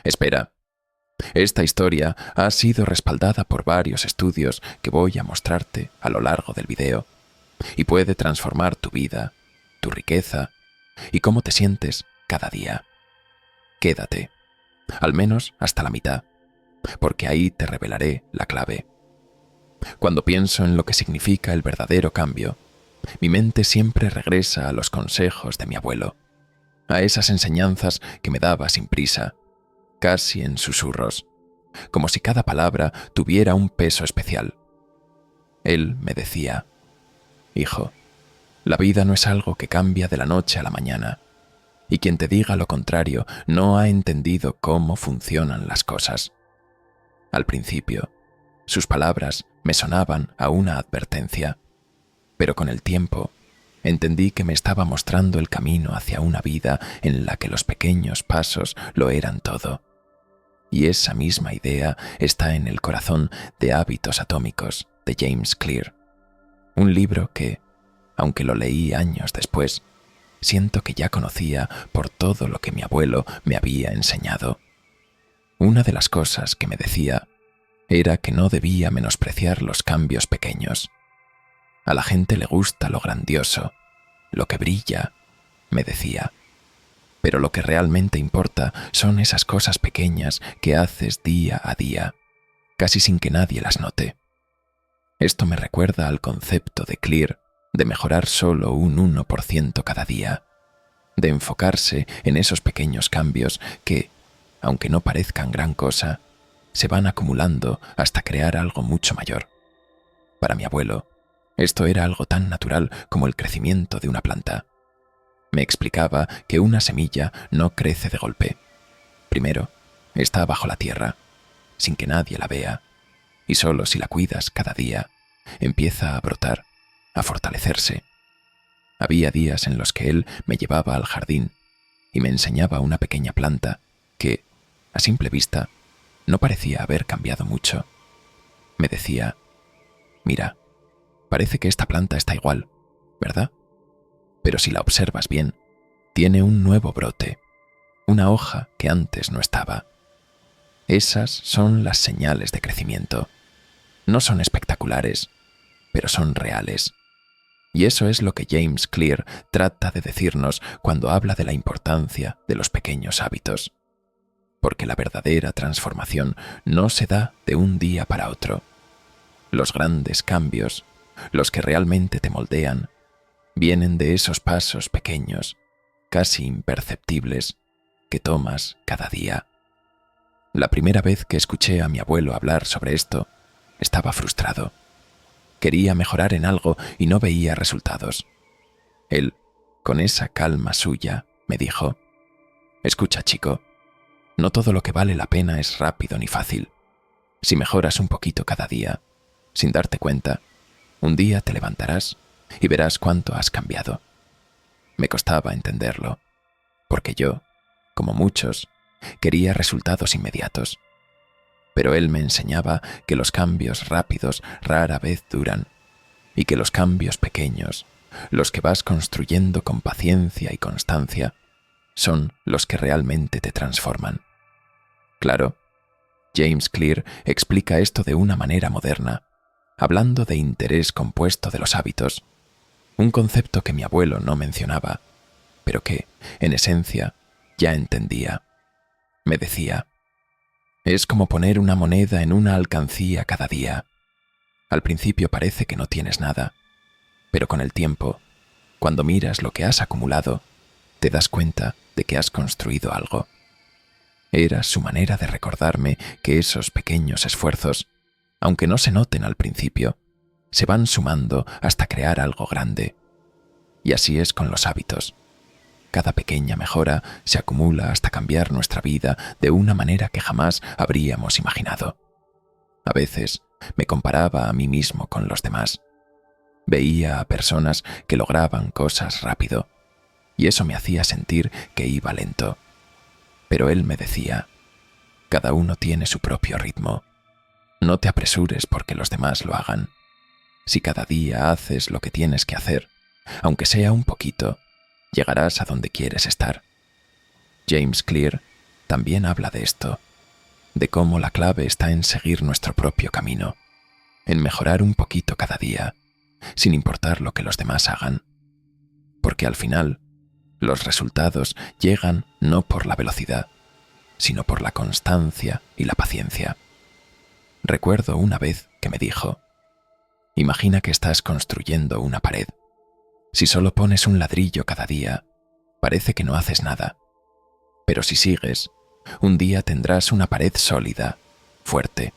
Espera, esta historia ha sido respaldada por varios estudios que voy a mostrarte a lo largo del video y puede transformar tu vida, tu riqueza y cómo te sientes cada día. Quédate, al menos hasta la mitad, porque ahí te revelaré la clave. Cuando pienso en lo que significa el verdadero cambio, mi mente siempre regresa a los consejos de mi abuelo, a esas enseñanzas que me daba sin prisa, casi en susurros, como si cada palabra tuviera un peso especial. Él me decía: hijo, la vida no es algo que cambia de la noche a la mañana, y quien te diga lo contrario no ha entendido cómo funcionan las cosas. Al principio, sus palabras me sonaban a una advertencia, pero con el tiempo entendí que me estaba mostrando el camino hacia una vida en la que los pequeños pasos lo eran todo. Y esa misma idea está en el corazón de Hábitos Atómicos de James Clear, un libro que, aunque lo leí años después, siento que ya conocía por todo lo que mi abuelo me había enseñado. Una de las cosas que me decía era que no debía menospreciar los cambios pequeños. A la gente le gusta lo grandioso, lo que brilla, me decía. Pero lo que realmente importa son esas cosas pequeñas que haces día a día, casi sin que nadie las note. Esto me recuerda al concepto de Clear de mejorar solo un 1% cada día, de enfocarse en esos pequeños cambios que, aunque no parezcan gran cosa, se van acumulando hasta crear algo mucho mayor. Para mi abuelo, esto era algo tan natural como el crecimiento de una planta. Me explicaba que una semilla no crece de golpe. Primero, está bajo la tierra, sin que nadie la vea, y solo si la cuidas cada día, empieza a brotar, a fortalecerse. Había días en los que él me llevaba al jardín y me enseñaba una pequeña planta que, a simple vista, no parecía haber cambiado mucho. Me decía: mira, parece que esta planta está igual, ¿verdad? Pero si la observas bien, tiene un nuevo brote, una hoja que antes no estaba. Esas son las señales de crecimiento. No son espectaculares, pero son reales. Y eso es lo que James Clear trata de decirnos cuando habla de la importancia de los pequeños hábitos. Porque la verdadera transformación no se da de un día para otro. Los grandes cambios, los que realmente te moldean, vienen de esos pasos pequeños, casi imperceptibles, que tomas cada día. La primera vez que escuché a mi abuelo hablar sobre esto, estaba frustrado. Quería mejorar en algo y no veía resultados. Él, con esa calma suya, me dijo: escucha, chico, no todo lo que vale la pena es rápido ni fácil. Si mejoras un poquito cada día, sin darte cuenta, un día te levantarás y verás cuánto has cambiado. Me costaba entenderlo, porque yo, como muchos, quería resultados inmediatos. Pero él me enseñaba que los cambios rápidos rara vez duran, y que los cambios pequeños, los que vas construyendo con paciencia y constancia, son los que realmente te transforman. Claro, James Clear explica esto de una manera moderna, hablando de interés compuesto de los hábitos, un concepto que mi abuelo no mencionaba, pero que, en esencia, ya entendía. Me decía: es como poner una moneda en una alcancía cada día. Al principio parece que no tienes nada, pero con el tiempo, cuando miras lo que has acumulado, te das cuenta de que has construido algo. Era su manera de recordarme que esos pequeños esfuerzos, aunque no se noten al principio, se van sumando hasta crear algo grande. Y así es con los hábitos. Cada pequeña mejora se acumula hasta cambiar nuestra vida de una manera que jamás habríamos imaginado. A veces me comparaba a mí mismo con los demás. Veía a personas que lograban cosas rápido, y eso me hacía sentir que iba lento. Pero él me decía: cada uno tiene su propio ritmo. No te apresures porque los demás lo hagan. Si cada día haces lo que tienes que hacer, aunque sea un poquito, llegarás a donde quieres estar. James Clear también habla de esto, de cómo la clave está en seguir nuestro propio camino, en mejorar un poquito cada día, sin importar lo que los demás hagan. Porque al final, los resultados llegan no por la velocidad, sino por la constancia y la paciencia. Recuerdo una vez que me dijo: imagina que estás construyendo una pared. Si solo pones un ladrillo cada día, parece que no haces nada. Pero si sigues, un día tendrás una pared sólida, fuerte.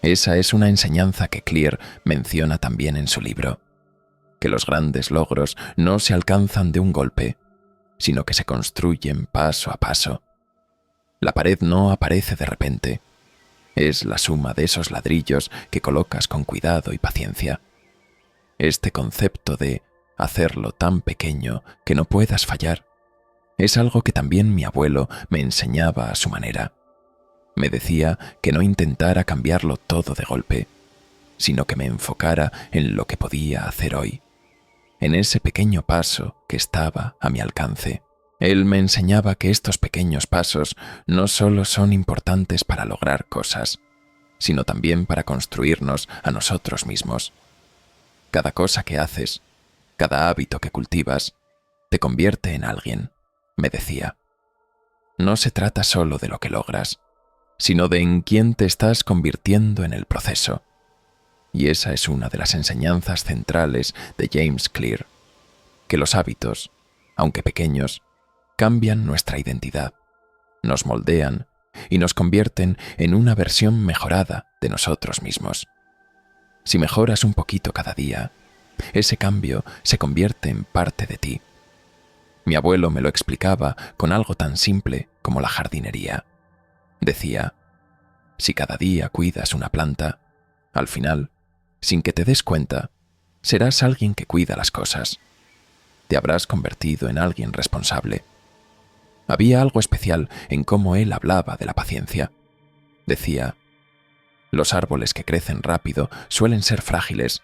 Esa es una enseñanza que Clear menciona también en su libro, que los grandes logros no se alcanzan de un golpe, sino que se construyen paso a paso. La pared no aparece de repente, es la suma de esos ladrillos que colocas con cuidado y paciencia. Este concepto de hacerlo tan pequeño que no puedas fallar es algo que también mi abuelo me enseñaba a su manera. Me decía que no intentara cambiarlo todo de golpe, sino que me enfocara en lo que podía hacer hoy, en ese pequeño paso que estaba a mi alcance. Él me enseñaba que estos pequeños pasos no solo son importantes para lograr cosas, sino también para construirnos a nosotros mismos. Cada cosa que haces, cada hábito que cultivas, te convierte en alguien, me decía. No se trata solo de lo que logras, sino de en quién te estás convirtiendo en el proceso. Y esa es una de las enseñanzas centrales de James Clear, que los hábitos, aunque pequeños, cambian nuestra identidad, nos moldean y nos convierten en una versión mejorada de nosotros mismos. Si mejoras un poquito cada día, ese cambio se convierte en parte de ti. Mi abuelo me lo explicaba con algo tan simple como la jardinería. Decía: si cada día cuidas una planta, al final, sin que te des cuenta, serás alguien que cuida las cosas. Te habrás convertido en alguien responsable. Había algo especial en cómo él hablaba de la paciencia. Decía: los árboles que crecen rápido suelen ser frágiles,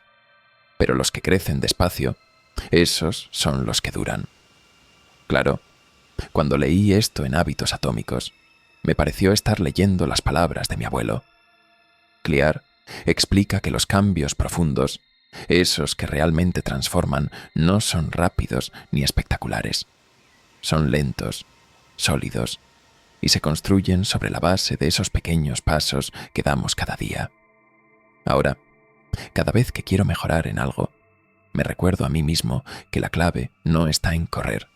pero los que crecen despacio, esos son los que duran. Claro, cuando leí esto en Hábitos Atómicos, me pareció estar leyendo las palabras de mi abuelo. Clear explica que los cambios profundos, esos que realmente transforman, no son rápidos ni espectaculares. Son lentos, sólidos, y se construyen sobre la base de esos pequeños pasos que damos cada día. Ahora, cada vez que quiero mejorar en algo, me recuerdo a mí mismo que la clave no está en correr,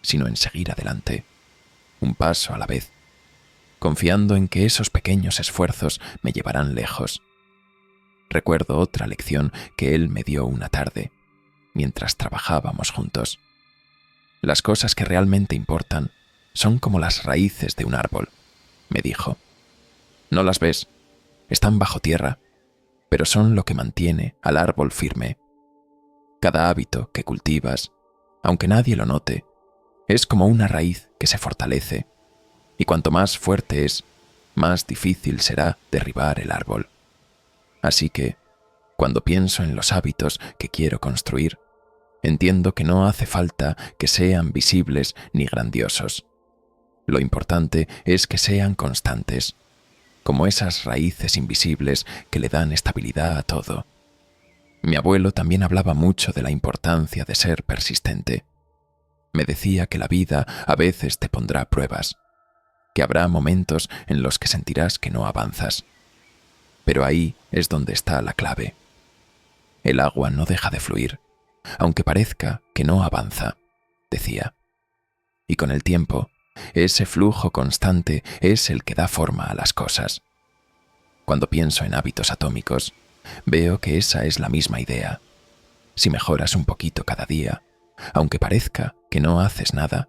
sino en seguir adelante, un paso a la vez, confiando en que esos pequeños esfuerzos me llevarán lejos. Recuerdo otra lección que él me dio una tarde, mientras trabajábamos juntos. Las cosas que realmente importan son como las raíces de un árbol, me dijo. No las ves, están bajo tierra, pero son lo que mantiene al árbol firme. Cada hábito que cultivas, aunque nadie lo note, es como una raíz que se fortalece, y cuanto más fuerte es, más difícil será derribar el árbol. Así que, cuando pienso en los hábitos que quiero construir, entiendo que no hace falta que sean visibles ni grandiosos. Lo importante es que sean constantes, como esas raíces invisibles que le dan estabilidad a todo. Mi abuelo también hablaba mucho de la importancia de ser persistente. Me decía que la vida a veces te pondrá pruebas, que habrá momentos en los que sentirás que no avanzas. Pero ahí es donde está la clave. El agua no deja de fluir, aunque parezca que no avanza, decía. Y con el tiempo, ese flujo constante es el que da forma a las cosas. Cuando pienso en Hábitos Atómicos, veo que esa es la misma idea. Si mejoras un poquito cada día, aunque parezca que no haces nada,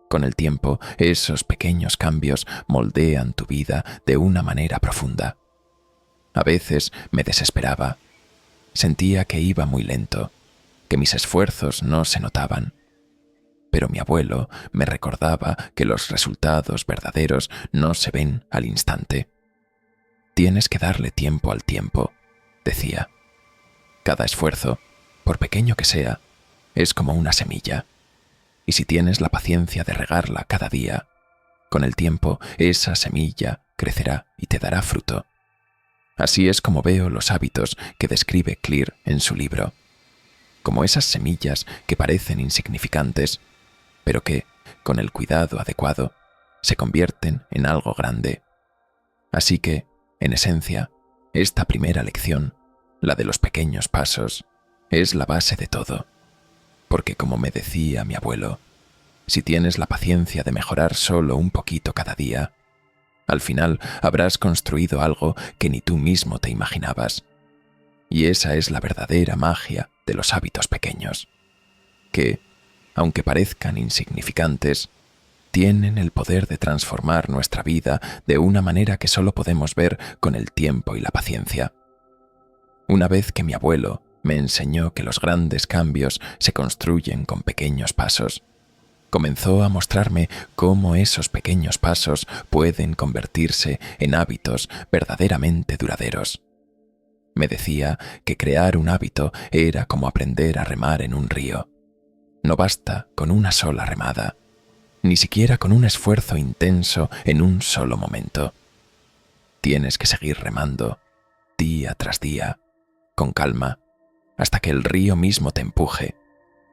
con el tiempo esos pequeños cambios moldean tu vida de una manera profunda. A veces me desesperaba. Sentía que iba muy lento, que mis esfuerzos no se notaban. Pero mi abuelo me recordaba que los resultados verdaderos no se ven al instante. Tienes que darle tiempo al tiempo, decía. Cada esfuerzo, por pequeño que sea, es como una semilla. Y si tienes la paciencia de regarla cada día, Con el tiempo, esa semilla crecerá y te dará fruto. Así es como veo los hábitos que describe Clear en su libro, como esas semillas que parecen insignificantes, pero que, con el cuidado adecuado, se convierten en algo grande. Así que, en esencia, esta primera lección, la de los pequeños pasos, es la base de todo. Porque como me decía mi abuelo, si tienes la paciencia de mejorar solo un poquito cada día, al final habrás construido algo que ni tú mismo te imaginabas. Y esa es la verdadera magia de los hábitos pequeños, que, aunque parezcan insignificantes, tienen el poder de transformar nuestra vida de una manera que solo podemos ver con el tiempo y la paciencia. Una vez que mi abuelo me enseñó que los grandes cambios se construyen con pequeños pasos, comenzó a mostrarme cómo esos pequeños pasos pueden convertirse en hábitos verdaderamente duraderos. Me decía que crear un hábito era como aprender a remar en un río. No basta con una sola remada, ni siquiera con un esfuerzo intenso en un solo momento. Tienes que seguir remando, día tras día, con calma, hasta que el río mismo te empuje,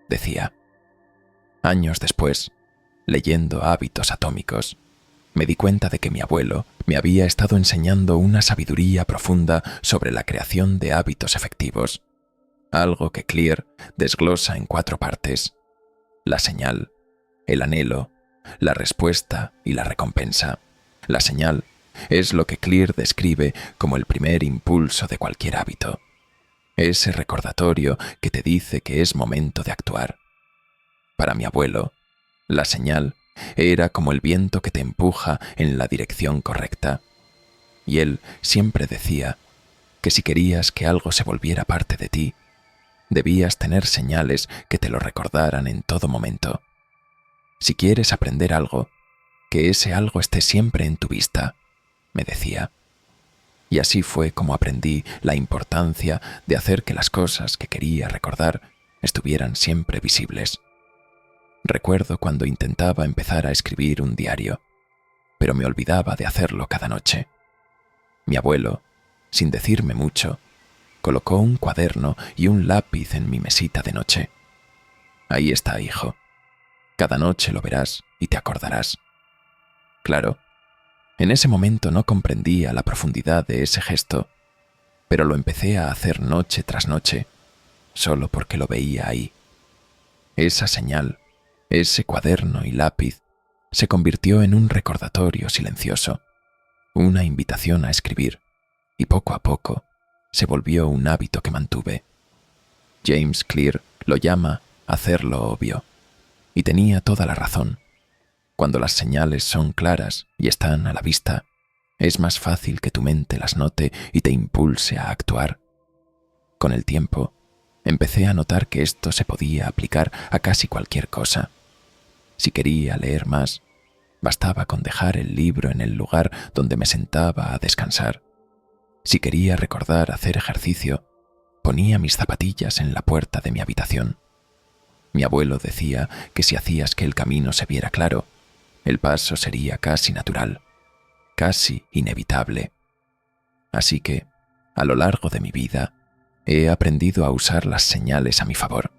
decía. Años después, leyendo Hábitos Atómicos, me di cuenta de que mi abuelo me había estado enseñando una sabiduría profunda sobre la creación de hábitos efectivos, algo que Clear desglosa en 4 partes: la señal, el anhelo, la respuesta y la recompensa. La señal es lo que Clear describe como el primer impulso de cualquier hábito, ese recordatorio que te dice que es momento de actuar. Para mi abuelo, la señal era como el viento que te empuja en la dirección correcta, y él siempre decía que si querías que algo se volviera parte de ti, debías tener señales que te lo recordaran en todo momento. Si quieres aprender algo, que ese algo esté siempre en tu vista, me decía. Y así fue como aprendí la importancia de hacer que las cosas que quería recordar estuvieran siempre visibles. Recuerdo cuando intentaba empezar a escribir un diario, pero me olvidaba de hacerlo cada noche. Mi abuelo, sin decirme mucho, colocó un cuaderno y un lápiz en mi mesita de noche. Ahí está, hijo. Cada noche lo verás y te acordarás. Claro, en ese momento no comprendía la profundidad de ese gesto, pero lo empecé a hacer noche tras noche, solo porque lo veía ahí. Esa señal, ese cuaderno y lápiz, se convirtió en un recordatorio silencioso, una invitación a escribir, y poco a poco se volvió un hábito que mantuve. James Clear lo llama hacerlo obvio, y tenía toda la razón. Cuando las señales son claras y están a la vista, es más fácil que tu mente las note y te impulse a actuar. Con el tiempo, empecé a notar que esto se podía aplicar a casi cualquier cosa. Si quería leer más, bastaba con dejar el libro en el lugar donde me sentaba a descansar. Si quería recordar hacer ejercicio, ponía mis zapatillas en la puerta de mi habitación. Mi abuelo decía que si hacías que el camino se viera claro, el paso sería casi natural, casi inevitable. Así que, a lo largo de mi vida, he aprendido a usar las señales a mi favor.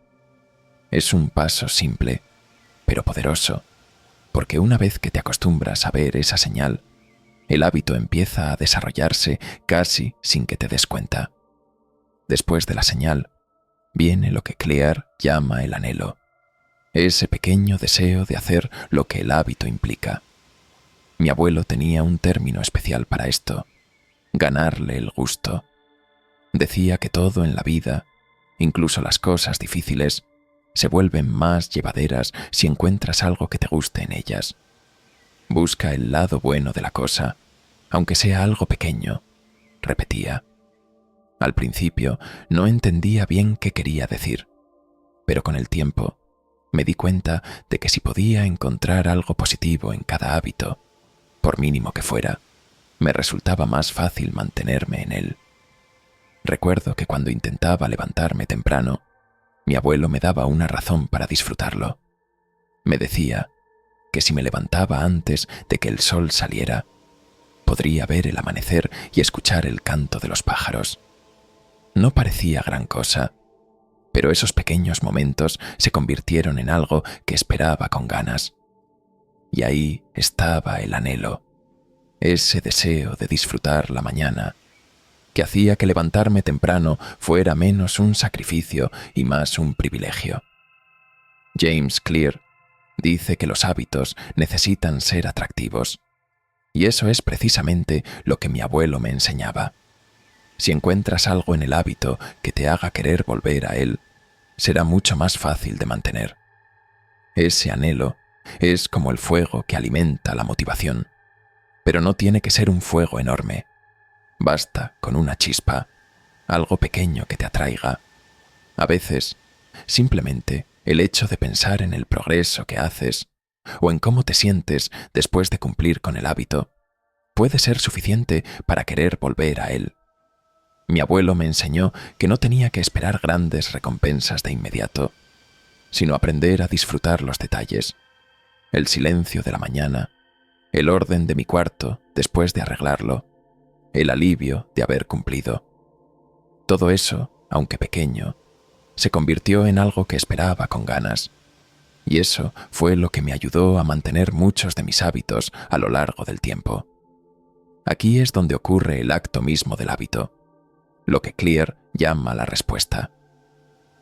Es un paso simple, pero poderoso, porque una vez que te acostumbras a ver esa señal, el hábito empieza a desarrollarse casi sin que te des cuenta. Después de la señal, viene lo que Clear llama el anhelo, ese pequeño deseo de hacer lo que el hábito implica. Mi abuelo tenía un término especial para esto: ganarle el gusto. Decía que todo en la vida, incluso las cosas difíciles, se vuelven más llevaderas si encuentras algo que te guste en ellas. Busca el lado bueno de la cosa, aunque sea algo pequeño, repetía. Al principio no entendía bien qué quería decir, pero con el tiempo me di cuenta de que si podía encontrar algo positivo en cada hábito, por mínimo que fuera, me resultaba más fácil mantenerme en él. Recuerdo que cuando intentaba levantarme temprano, mi abuelo me daba una razón para disfrutarlo. Me decía que si me levantaba antes de que el sol saliera, podría ver el amanecer y escuchar el canto de los pájaros. No parecía gran cosa, pero esos pequeños momentos se convirtieron en algo que esperaba con ganas. Y ahí estaba el anhelo, ese deseo de disfrutar la mañana, que hacía que levantarme temprano fuera menos un sacrificio y más un privilegio. James Clear dice que los hábitos necesitan ser atractivos, y eso es precisamente lo que mi abuelo me enseñaba. Si encuentras algo en el hábito que te haga querer volver a él, será mucho más fácil de mantener. Ese anhelo es como el fuego que alimenta la motivación, pero no tiene que ser un fuego enorme. Basta con una chispa, algo pequeño que te atraiga. A veces, simplemente el hecho de pensar en el progreso que haces o en cómo te sientes después de cumplir con el hábito puede ser suficiente para querer volver a él. Mi abuelo me enseñó que no tenía que esperar grandes recompensas de inmediato, sino aprender a disfrutar los detalles, el silencio de la mañana, el orden de mi cuarto después de arreglarlo, el alivio de haber cumplido. Todo eso, aunque pequeño, se convirtió en algo que esperaba con ganas, y eso fue lo que me ayudó a mantener muchos de mis hábitos a lo largo del tiempo. Aquí es donde ocurre el acto mismo del hábito, lo que Clear llama la respuesta.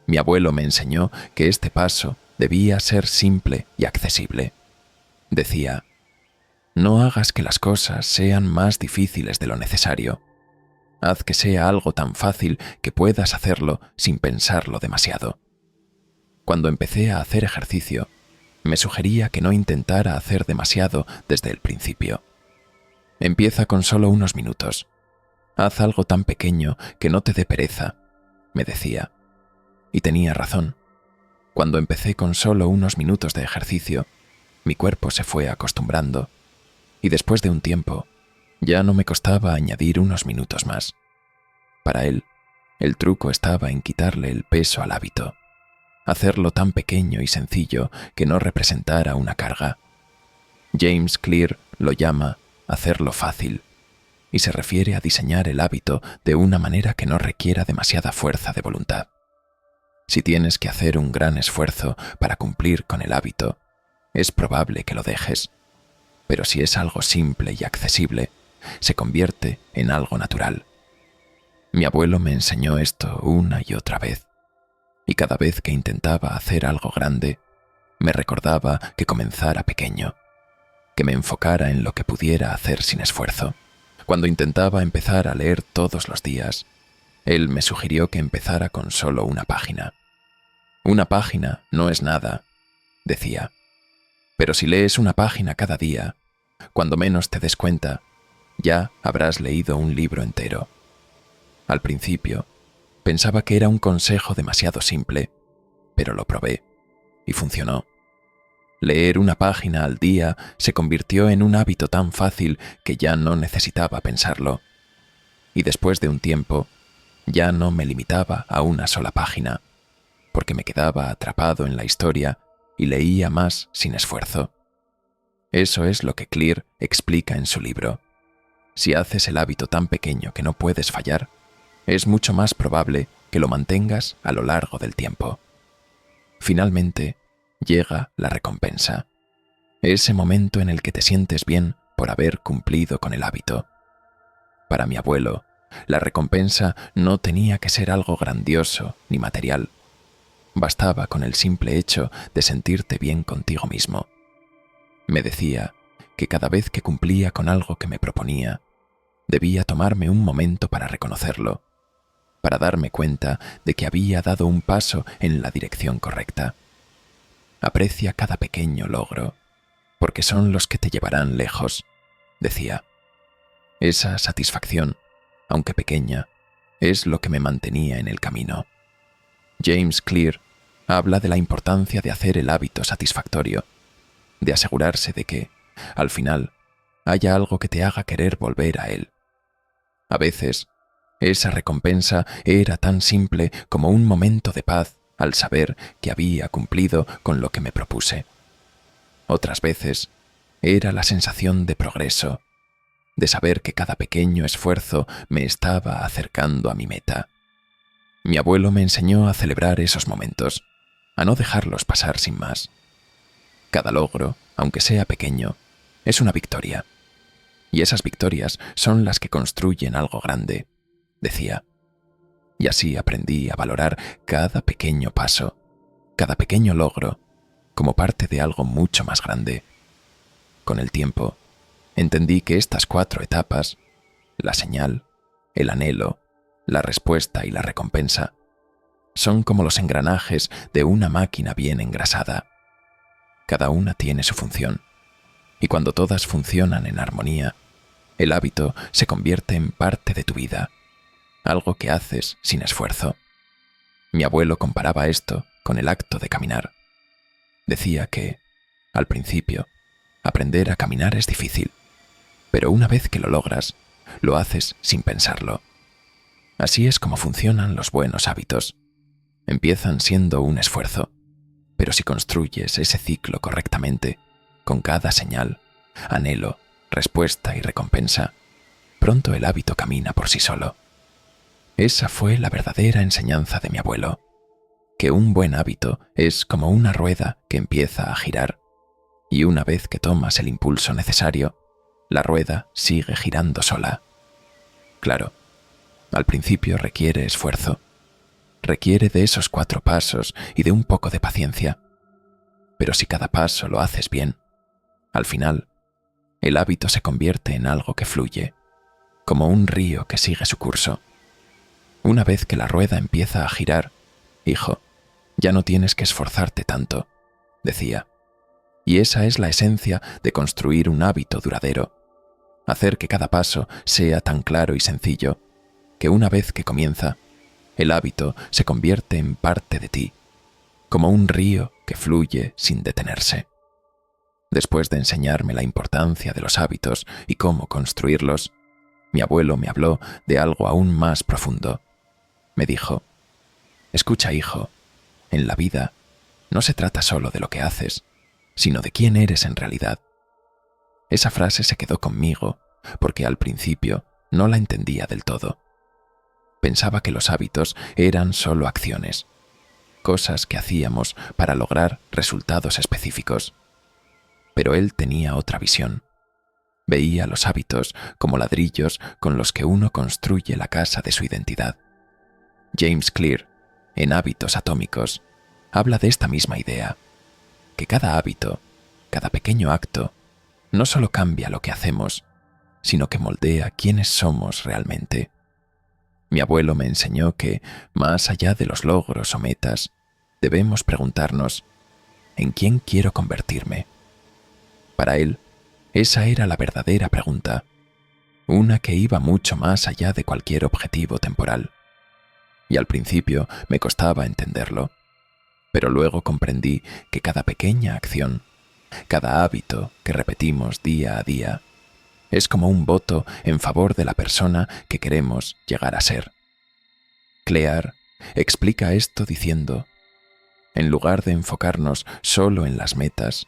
Mi abuelo me enseñó que este paso debía ser simple y accesible. Decía, no hagas que las cosas sean más difíciles de lo necesario. Haz que sea algo tan fácil que puedas hacerlo sin pensarlo demasiado. Cuando empecé a hacer ejercicio, me sugería que no intentara hacer demasiado desde el principio. Empieza con solo unos minutos. Haz algo tan pequeño que no te dé pereza, me decía. Y tenía razón. Cuando empecé con solo unos minutos de ejercicio, mi cuerpo se fue acostumbrando, y después de un tiempo, ya no me costaba añadir unos minutos más. Para él, el truco estaba en quitarle el peso al hábito, hacerlo tan pequeño y sencillo que no representara una carga. James Clear lo llama hacerlo fácil, y se refiere a diseñar el hábito de una manera que no requiera demasiada fuerza de voluntad. Si tienes que hacer un gran esfuerzo para cumplir con el hábito, es probable que lo dejes, pero si es algo simple y accesible, se convierte en algo natural. Mi abuelo me enseñó esto una y otra vez, y cada vez que intentaba hacer algo grande, me recordaba que comenzara pequeño, que me enfocara en lo que pudiera hacer sin esfuerzo. Cuando intentaba empezar a leer todos los días, él me sugirió que empezara con solo una página. Una página no es nada, decía, pero si lees una página cada día, cuando menos te des cuenta, ya habrás leído un libro entero. Al principio, pensaba que era un consejo demasiado simple, pero lo probé y funcionó. Leer una página al día se convirtió en un hábito tan fácil que ya no necesitaba pensarlo. Y después de un tiempo, ya no me limitaba a una sola página, porque me quedaba atrapado en la historia y leía más sin esfuerzo. Eso es lo que Clear explica en su libro. Si haces el hábito tan pequeño que no puedes fallar, es mucho más probable que lo mantengas a lo largo del tiempo. Finalmente, llega la recompensa. Ese momento en el que te sientes bien por haber cumplido con el hábito. Para mi abuelo, la recompensa no tenía que ser algo grandioso ni material. Bastaba con el simple hecho de sentirte bien contigo mismo. Me decía que cada vez que cumplía con algo que me proponía, debía tomarme un momento para reconocerlo, para darme cuenta de que había dado un paso en la dirección correcta. Aprecia cada pequeño logro, porque son los que te llevarán lejos, decía. Esa satisfacción, aunque pequeña, es lo que me mantenía en el camino. James Clear habla de la importancia de hacer el hábito satisfactorio, de asegurarse de que, al final, haya algo que te haga querer volver a él. A veces, esa recompensa era tan simple como un momento de paz al saber que había cumplido con lo que me propuse. Otras veces era la sensación de progreso, de saber que cada pequeño esfuerzo me estaba acercando a mi meta. Mi abuelo me enseñó a celebrar esos momentos, a no dejarlos pasar sin más. Cada logro, aunque sea pequeño, es una victoria. Y esas victorias son las que construyen algo grande, decía. Y así aprendí a valorar cada pequeño paso, cada pequeño logro, como parte de algo mucho más grande. Con el tiempo, entendí que estas 4 etapas, la señal, el anhelo, la respuesta y la recompensa, son como los engranajes de una máquina bien engrasada. Cada una tiene su función, y cuando todas funcionan en armonía, el hábito se convierte en parte de tu vida, algo que haces sin esfuerzo. Mi abuelo comparaba esto con el acto de caminar. Decía que, al principio, aprender a caminar es difícil, pero una vez que lo logras, lo haces sin pensarlo. Así es como funcionan los buenos hábitos. Empiezan siendo un esfuerzo, pero si construyes ese ciclo correctamente, con cada señal, anhelo, respuesta y recompensa, pronto el hábito camina por sí solo. Esa fue la verdadera enseñanza de mi abuelo, que un buen hábito es como una rueda que empieza a girar, y una vez que tomas el impulso necesario, la rueda sigue girando sola. Claro, al principio requiere esfuerzo, requiere de esos 4 pasos y de un poco de paciencia, pero si cada paso lo haces bien, al final, el hábito se convierte en algo que fluye, como un río que sigue su curso. Una vez que la rueda empieza a girar, hijo, ya no tienes que esforzarte tanto, decía. Y esa es la esencia de construir un hábito duradero, hacer que cada paso sea tan claro y sencillo, que una vez que comienza, el hábito se convierte en parte de ti, como un río que fluye sin detenerse. Después de enseñarme la importancia de los hábitos y cómo construirlos, mi abuelo me habló de algo aún más profundo. Me dijo, escucha, hijo, en la vida no se trata solo de lo que haces, sino de quién eres en realidad. Esa frase se quedó conmigo porque al principio no la entendía del todo. Pensaba que los hábitos eran solo acciones, cosas que hacíamos para lograr resultados específicos. Pero él tenía otra visión. Veía los hábitos como ladrillos con los que uno construye la casa de su identidad. James Clear, en Hábitos Atómicos, habla de esta misma idea, que cada hábito, cada pequeño acto, no solo cambia lo que hacemos, sino que moldea quiénes somos realmente. Mi abuelo me enseñó que, más allá de los logros o metas, debemos preguntarnos, ¿en quién quiero convertirme? Para él, esa era la verdadera pregunta, una que iba mucho más allá de cualquier objetivo temporal. Y al principio me costaba entenderlo, pero luego comprendí que cada pequeña acción, cada hábito que repetimos día a día, es como un voto en favor de la persona que queremos llegar a ser. Clear explica esto diciendo, en lugar de enfocarnos solo en las metas,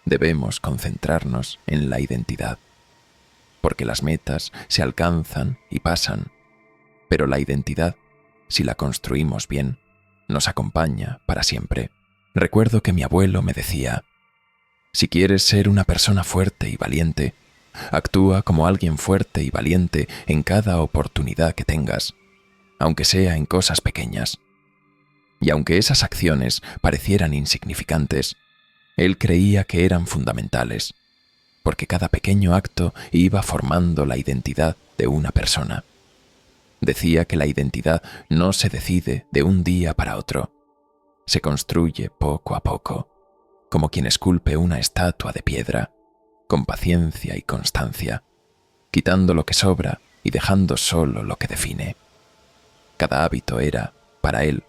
debemos concentrarnos en la identidad, porque las metas se alcanzan y pasan, pero la identidad, si la construimos bien, nos acompaña para siempre. Recuerdo que mi abuelo me decía, si quieres ser una persona fuerte y valiente, actúa como alguien fuerte y valiente en cada oportunidad que tengas, aunque sea en cosas pequeñas. Y aunque esas acciones parecieran insignificantes, él creía que eran fundamentales, porque cada pequeño acto iba formando la identidad de una persona. Decía que la identidad no se decide de un día para otro, se construye poco a poco, como quien esculpe una estatua de piedra, con paciencia y constancia, quitando lo que sobra y dejando solo lo que define. Cada hábito era, para él,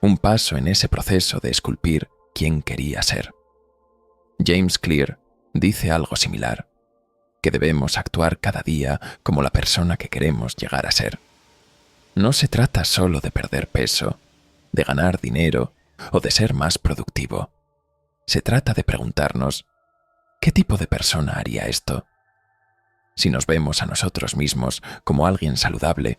un paso en ese proceso de esculpir quién quería ser. James Clear dice algo similar, que debemos actuar cada día como la persona que queremos llegar a ser. No se trata solo de perder peso, de ganar dinero o de ser más productivo. Se trata de preguntarnos, ¿Qué tipo de persona haría esto? Si nos vemos a nosotros mismos como alguien saludable,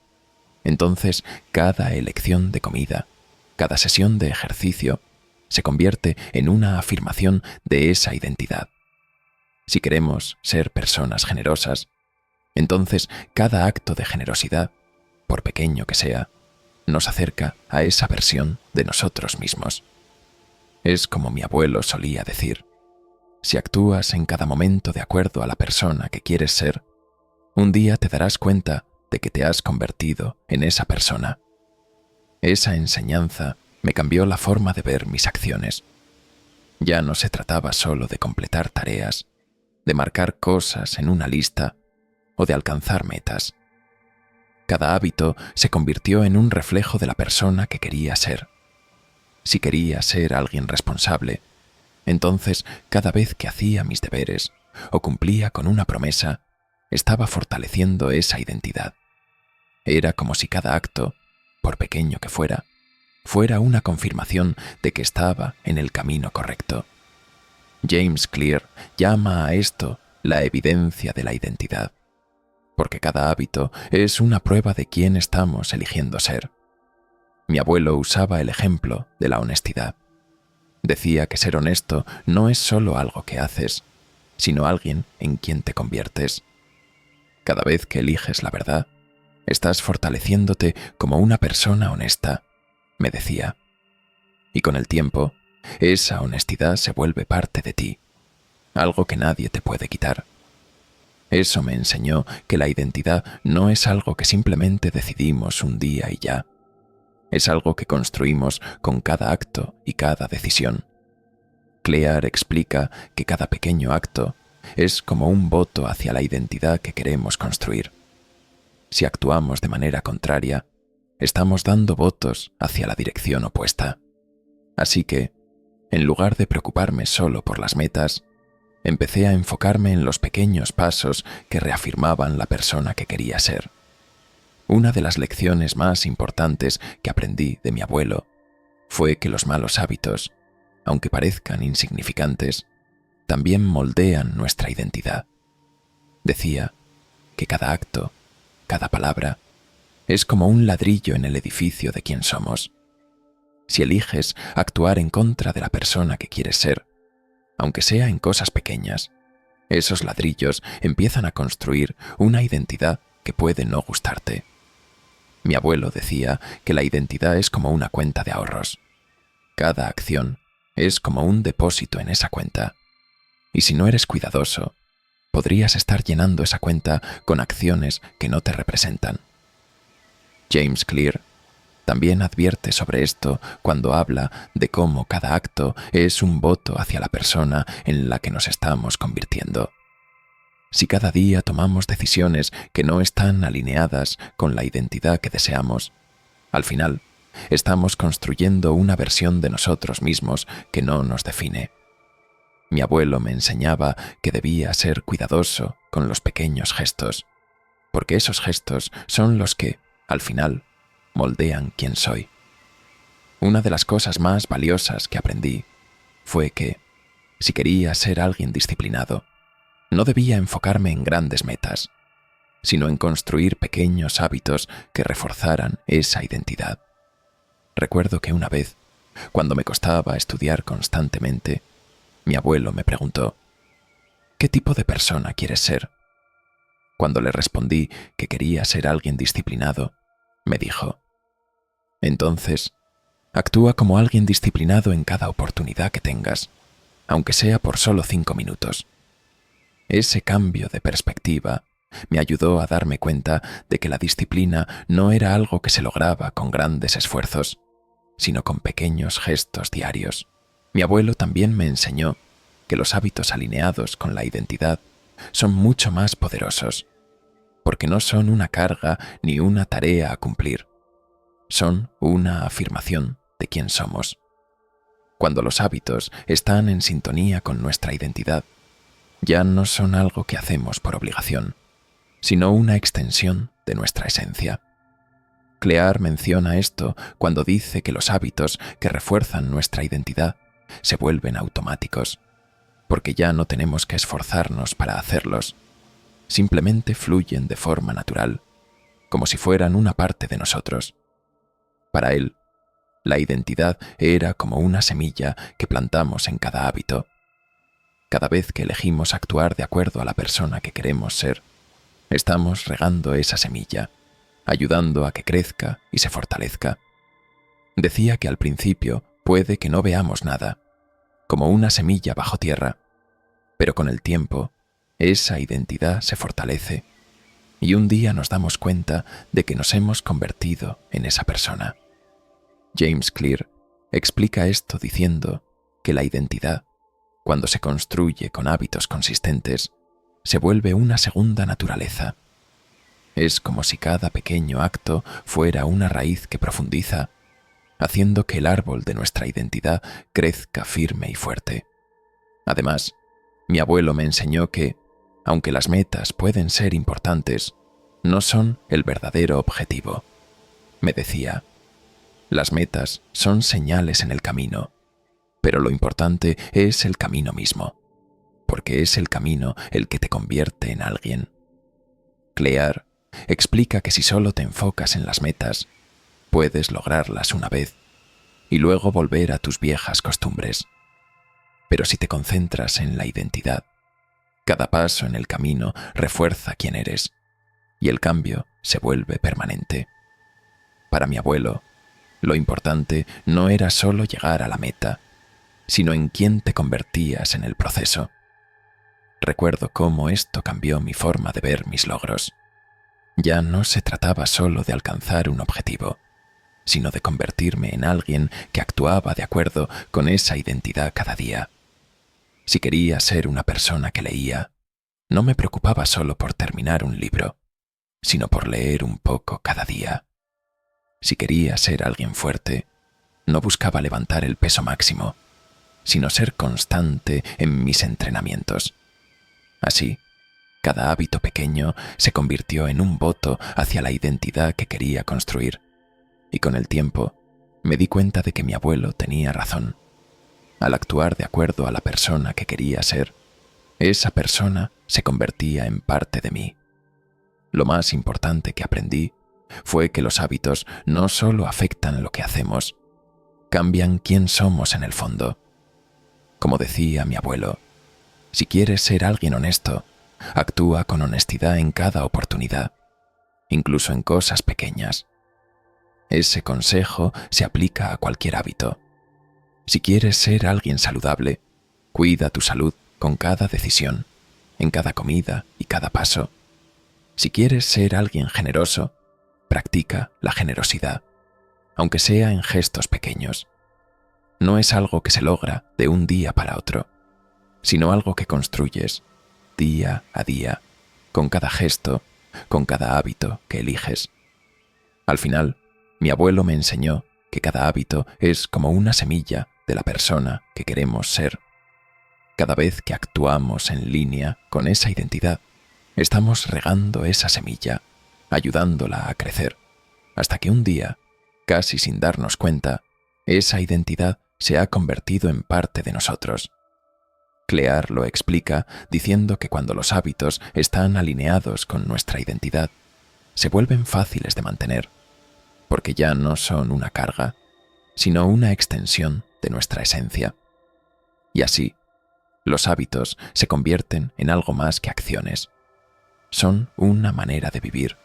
entonces cada elección de comida, cada sesión de ejercicio, se convierte en una afirmación de esa identidad. Si queremos ser personas generosas, entonces cada acto de generosidad, por pequeño que sea, nos acerca a esa versión de nosotros mismos. Es como mi abuelo solía decir: si actúas en cada momento de acuerdo a la persona que quieres ser, un día te darás cuenta de que te has convertido en esa persona. Esa enseñanza me cambió la forma de ver mis acciones. Ya no se trataba solo de completar tareas, de marcar cosas en una lista o de alcanzar metas. Cada hábito se convirtió en un reflejo de la persona que quería ser. Si quería ser alguien responsable, entonces cada vez que hacía mis deberes o cumplía con una promesa, estaba fortaleciendo esa identidad. Era como si cada acto, por pequeño que fuera una confirmación de que estaba en el camino correcto. James Clear llama a esto la evidencia de la identidad, porque cada hábito es una prueba de quién estamos eligiendo ser. Mi abuelo usaba el ejemplo de la honestidad. Decía que ser honesto no es solo algo que haces, sino alguien en quien te conviertes. Cada vez que eliges la verdad, estás fortaleciéndote como una persona honesta, me decía. Y con el tiempo, esa honestidad se vuelve parte de ti, algo que nadie te puede quitar. Eso me enseñó que la identidad no es algo que simplemente decidimos un día y ya. Es algo que construimos con cada acto y cada decisión. Clear explica que cada pequeño acto es como un voto hacia la identidad que queremos construir. Si actuamos de manera contraria, estamos dando votos hacia la dirección opuesta. Así que, en lugar de preocuparme solo por las metas, empecé a enfocarme en los pequeños pasos que reafirmaban la persona que quería ser. Una de las lecciones más importantes que aprendí de mi abuelo fue que los malos hábitos, aunque parezcan insignificantes, también moldean nuestra identidad. Decía que cada acto, cada palabra, es como un ladrillo en el edificio de quien somos. Si eliges actuar en contra de la persona que quieres ser, aunque sea en cosas pequeñas, esos ladrillos empiezan a construir una identidad que puede no gustarte. Mi abuelo decía que la identidad es como una cuenta de ahorros. Cada acción es como un depósito en esa cuenta. Y si no eres cuidadoso, podrías estar llenando esa cuenta con acciones que no te representan. James Clear también advierte sobre esto cuando habla de cómo cada acto es un voto hacia la persona en la que nos estamos convirtiendo. Si cada día tomamos decisiones que no están alineadas con la identidad que deseamos, al final estamos construyendo una versión de nosotros mismos que no nos define. Mi abuelo me enseñaba que debía ser cuidadoso con los pequeños gestos, porque esos gestos son los que, al final, moldean quién soy. Una de las cosas más valiosas que aprendí fue que, si quería ser alguien disciplinado, no debía enfocarme en grandes metas, sino en construir pequeños hábitos que reforzaran esa identidad. Recuerdo que una vez, cuando me costaba estudiar constantemente, mi abuelo me preguntó: ¿qué tipo de persona quieres ser? Cuando le respondí que quería ser alguien disciplinado, me dijo: entonces, actúa como alguien disciplinado en cada oportunidad que tengas, aunque sea por solo 5 minutos. Ese cambio de perspectiva me ayudó a darme cuenta de que la disciplina no era algo que se lograba con grandes esfuerzos, sino con pequeños gestos diarios. Mi abuelo también me enseñó que los hábitos alineados con la identidad son mucho más poderosos, porque no son una carga ni una tarea a cumplir, son una afirmación de quién somos. Cuando los hábitos están en sintonía con nuestra identidad, ya no son algo que hacemos por obligación, sino una extensión de nuestra esencia. Clear menciona esto cuando dice que los hábitos que refuerzan nuestra identidad se vuelven automáticos, porque ya no tenemos que esforzarnos para hacerlos. Simplemente fluyen de forma natural, como si fueran una parte de nosotros. Para él, la identidad era como una semilla que plantamos en cada hábito. Cada vez que elegimos actuar de acuerdo a la persona que queremos ser, estamos regando esa semilla, ayudando a que crezca y se fortalezca. Decía que al principio puede que no veamos nada, como una semilla bajo tierra, pero con el tiempo, esa identidad se fortalece y un día nos damos cuenta de que nos hemos convertido en esa persona. James Clear explica esto diciendo que la identidad, cuando se construye con hábitos consistentes, se vuelve una segunda naturaleza. Es como si cada pequeño acto fuera una raíz que profundiza, haciendo que el árbol de nuestra identidad crezca firme y fuerte. Además, mi abuelo me enseñó que, aunque las metas pueden ser importantes, no son el verdadero objetivo. Me decía, las metas son señales en el camino, pero lo importante es el camino mismo, porque es el camino el que te convierte en alguien. Clear explica que si solo te enfocas en las metas, puedes lograrlas una vez y luego volver a tus viejas costumbres. Pero si te concentras en la identidad, cada paso en el camino refuerza quién eres y el cambio se vuelve permanente. Para mi abuelo, lo importante no era solo llegar a la meta, sino en quién te convertías en el proceso. Recuerdo cómo esto cambió mi forma de ver mis logros. Ya no se trataba solo de alcanzar un objetivo, sino de convertirme en alguien que actuaba de acuerdo con esa identidad cada día. Si quería ser una persona que leía, no me preocupaba solo por terminar un libro, sino por leer un poco cada día. Si quería ser alguien fuerte, no buscaba levantar el peso máximo, sino ser constante en mis entrenamientos. Así, cada hábito pequeño se convirtió en un voto hacia la identidad que quería construir, y con el tiempo me di cuenta de que mi abuelo tenía razón. Al actuar de acuerdo a la persona que quería ser, esa persona se convertía en parte de mí. Lo más importante que aprendí fue que los hábitos no solo afectan lo que hacemos, cambian quién somos en el fondo. Como decía mi abuelo, si quieres ser alguien honesto, actúa con honestidad en cada oportunidad, incluso en cosas pequeñas. Ese consejo se aplica a cualquier hábito. Si quieres ser alguien saludable, cuida tu salud con cada decisión, en cada comida y cada paso. Si quieres ser alguien generoso, practica la generosidad, aunque sea en gestos pequeños. No es algo que se logra de un día para otro, sino algo que construyes día a día, con cada gesto, con cada hábito que eliges. Al final, mi abuelo me enseñó que cada hábito es como una semilla de la persona que queremos ser. Cada vez que actuamos en línea con esa identidad, estamos regando esa semilla, ayudándola a crecer, hasta que un día, casi sin darnos cuenta, esa identidad se ha convertido en parte de nosotros. Clear lo explica diciendo que cuando los hábitos están alineados con nuestra identidad, se vuelven fáciles de mantener, porque ya no son una carga, sino una extensión de nuestra esencia. Y así, los hábitos se convierten en algo más que acciones. Son una manera de vivir,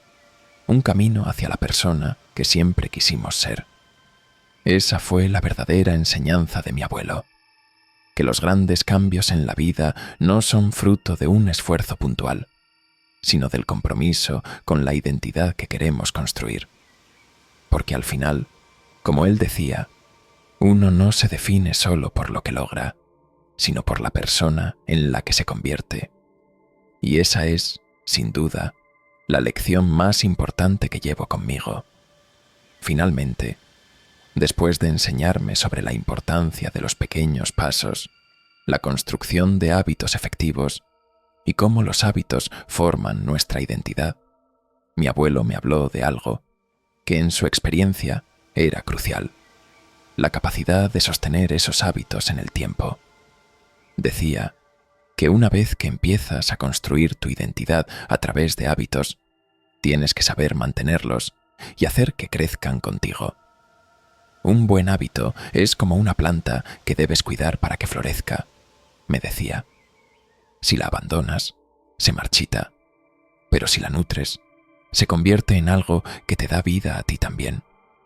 un camino hacia la persona que siempre quisimos ser. Esa fue la verdadera enseñanza de mi abuelo, que los grandes cambios en la vida no son fruto de un esfuerzo puntual, sino del compromiso con la identidad que queremos construir. Porque al final, como él decía, uno no se define solo por lo que logra, sino por la persona en la que se convierte. Y esa es, sin duda, la lección más importante que llevo conmigo. Finalmente, después de enseñarme sobre la importancia de los pequeños pasos, la construcción de hábitos efectivos y cómo los hábitos forman nuestra identidad, mi abuelo me habló de algo que en su experiencia era crucial: la capacidad de sostener esos hábitos en el tiempo. Decía que una vez que empiezas a construir tu identidad a través de hábitos, tienes que saber mantenerlos y hacer que crezcan contigo. Un buen hábito es como una planta que debes cuidar para que florezca, me decía. Si la abandonas, se marchita, pero si la nutres, se convierte en algo que te da vida a ti también.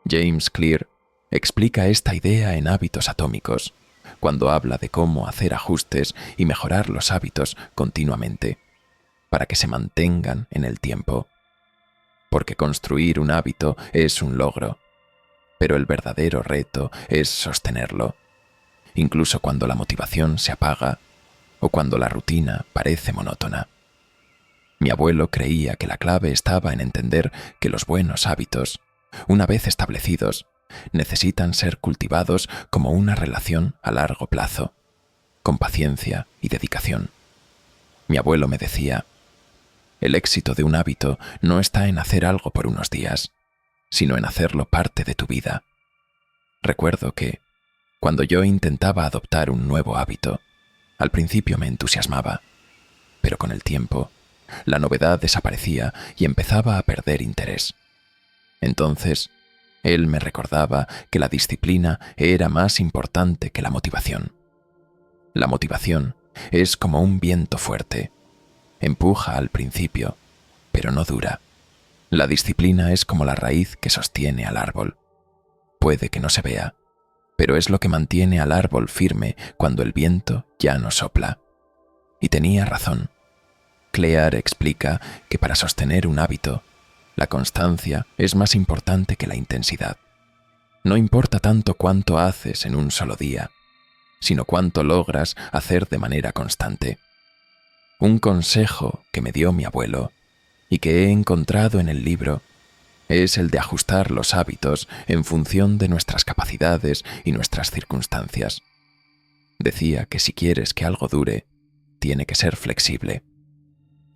James Clear explica esta idea en Hábitos Atómicos, cuando habla de cómo hacer ajustes y mejorar los hábitos continuamente, para que se mantengan en el tiempo. Porque construir un hábito es un logro, pero el verdadero reto es sostenerlo, incluso cuando la motivación se apaga o cuando la rutina parece monótona. Mi abuelo creía que la clave estaba en entender que los buenos hábitos, una vez establecidos, necesitan ser cultivados como una relación a largo plazo, con paciencia y dedicación. Mi abuelo me decía, el éxito de un hábito no está en hacer algo por unos días, sino en hacerlo parte de tu vida. Recuerdo que, cuando yo intentaba adoptar un nuevo hábito, al principio me entusiasmaba, pero con el tiempo, la novedad desaparecía y empezaba a perder interés. Entonces, él me recordaba que la disciplina era más importante que la motivación. La motivación es como un viento fuerte. Empuja al principio, pero no dura. La disciplina es como la raíz que sostiene al árbol. Puede que no se vea, pero es lo que mantiene al árbol firme cuando el viento ya no sopla. Y tenía razón. Clear explica que para sostener un hábito, la constancia es más importante que la intensidad. No importa tanto cuánto haces en un solo día, sino cuánto logras hacer de manera constante. Un consejo que me dio mi abuelo y que he encontrado en el libro es el de ajustar los hábitos en función de nuestras capacidades y nuestras circunstancias. Decía que si quieres que algo dure, tiene que ser flexible.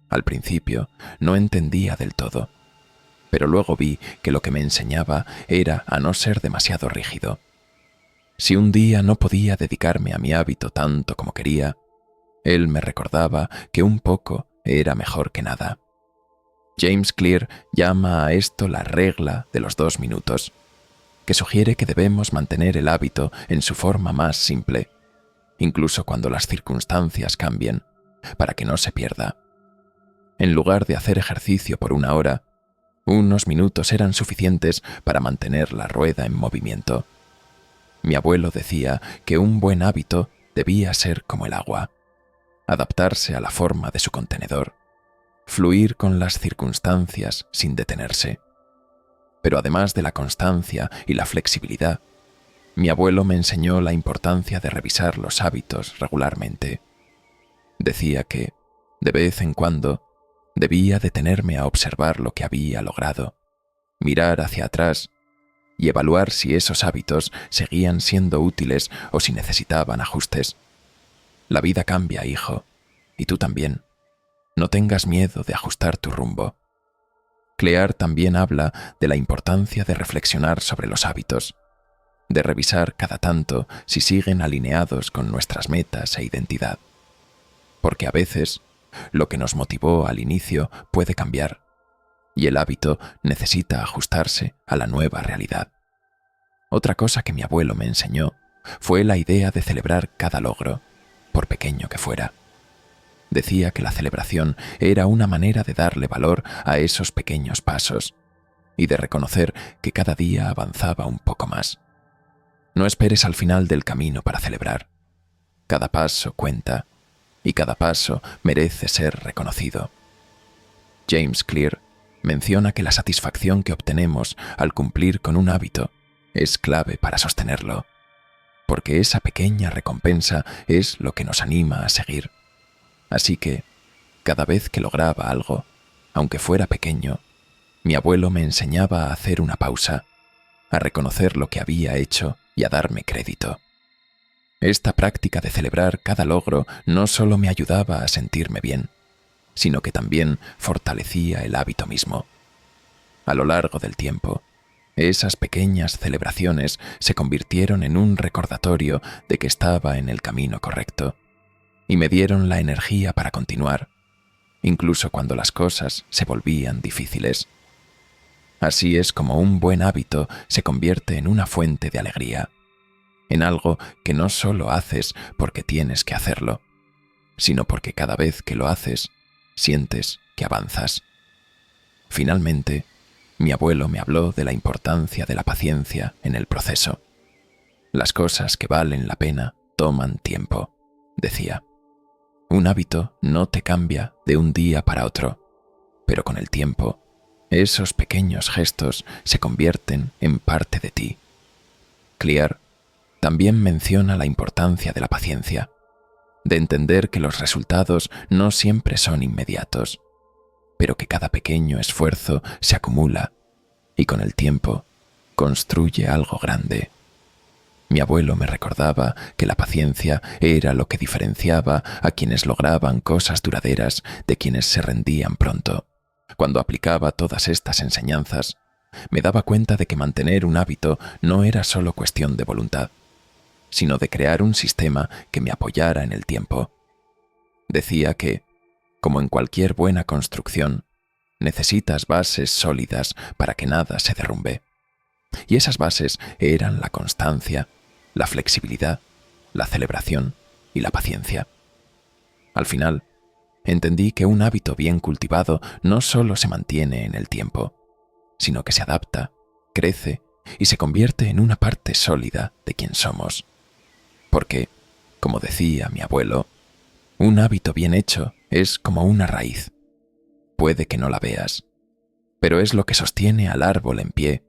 Al principio no entendía del todo, pero luego vi que lo que me enseñaba era a no ser demasiado rígido. Si un día no podía dedicarme a mi hábito tanto como quería, él me recordaba que un poco era mejor que nada. James Clear llama a esto la regla de los 2 minutos, que sugiere que debemos mantener el hábito en su forma más simple, incluso cuando las circunstancias cambien, para que no se pierda. En lugar de hacer ejercicio por 1 hora, unos minutos eran suficientes para mantener la rueda en movimiento. Mi abuelo decía que un buen hábito debía ser como el agua, adaptarse a la forma de su contenedor, fluir con las circunstancias sin detenerse. Pero además de la constancia y la flexibilidad, mi abuelo me enseñó la importancia de revisar los hábitos regularmente. Decía que, de vez en cuando, debía detenerme a observar lo que había logrado, mirar hacia atrás y evaluar si esos hábitos seguían siendo útiles o si necesitaban ajustes. La vida cambia, hijo, y tú también. No tengas miedo de ajustar tu rumbo. Clear también habla de la importancia de reflexionar sobre los hábitos, de revisar cada tanto si siguen alineados con nuestras metas e identidad. Porque a veces, lo que nos motivó al inicio puede cambiar, y el hábito necesita ajustarse a la nueva realidad. Otra cosa que mi abuelo me enseñó fue la idea de celebrar cada logro, por pequeño que fuera. Decía que la celebración era una manera de darle valor a esos pequeños pasos y de reconocer que cada día avanzaba un poco más. No esperes al final del camino para celebrar. Cada paso cuenta y cada paso merece ser reconocido. James Clear menciona que la satisfacción que obtenemos al cumplir con un hábito es clave para sostenerlo, porque esa pequeña recompensa es lo que nos anima a seguir. Así que, cada vez que lograba algo, aunque fuera pequeño, mi abuelo me enseñaba a hacer una pausa, a reconocer lo que había hecho y a darme crédito. Esta práctica de celebrar cada logro no solo me ayudaba a sentirme bien, sino que también fortalecía el hábito mismo. A lo largo del tiempo, esas pequeñas celebraciones se convirtieron en un recordatorio de que estaba en el camino correcto, y me dieron la energía para continuar, incluso cuando las cosas se volvían difíciles. Así es como un buen hábito se convierte en una fuente de alegría, en algo que no solo haces porque tienes que hacerlo, sino porque cada vez que lo haces, sientes que avanzas. Finalmente, mi abuelo me habló de la importancia de la paciencia en el proceso. Las cosas que valen la pena toman tiempo, decía. Un hábito no te cambia de un día para otro, pero con el tiempo, esos pequeños gestos se convierten en parte de ti. Clear también menciona la importancia de la paciencia, de entender que los resultados no siempre son inmediatos, pero que cada pequeño esfuerzo se acumula y con el tiempo construye algo grande. Mi abuelo me recordaba que la paciencia era lo que diferenciaba a quienes lograban cosas duraderas de quienes se rendían pronto. Cuando aplicaba todas estas enseñanzas, me daba cuenta de que mantener un hábito no era solo cuestión de voluntad, sino de crear un sistema que me apoyara en el tiempo. Decía que, como en cualquier buena construcción, necesitas bases sólidas para que nada se derrumbe. Y esas bases eran la constancia, la flexibilidad, la celebración y la paciencia. Al final, entendí que un hábito bien cultivado no solo se mantiene en el tiempo, sino que se adapta, crece y se convierte en una parte sólida de quien somos. Porque, como decía mi abuelo, un hábito bien hecho es como una raíz. Puede que no la veas, pero es lo que sostiene al árbol en pie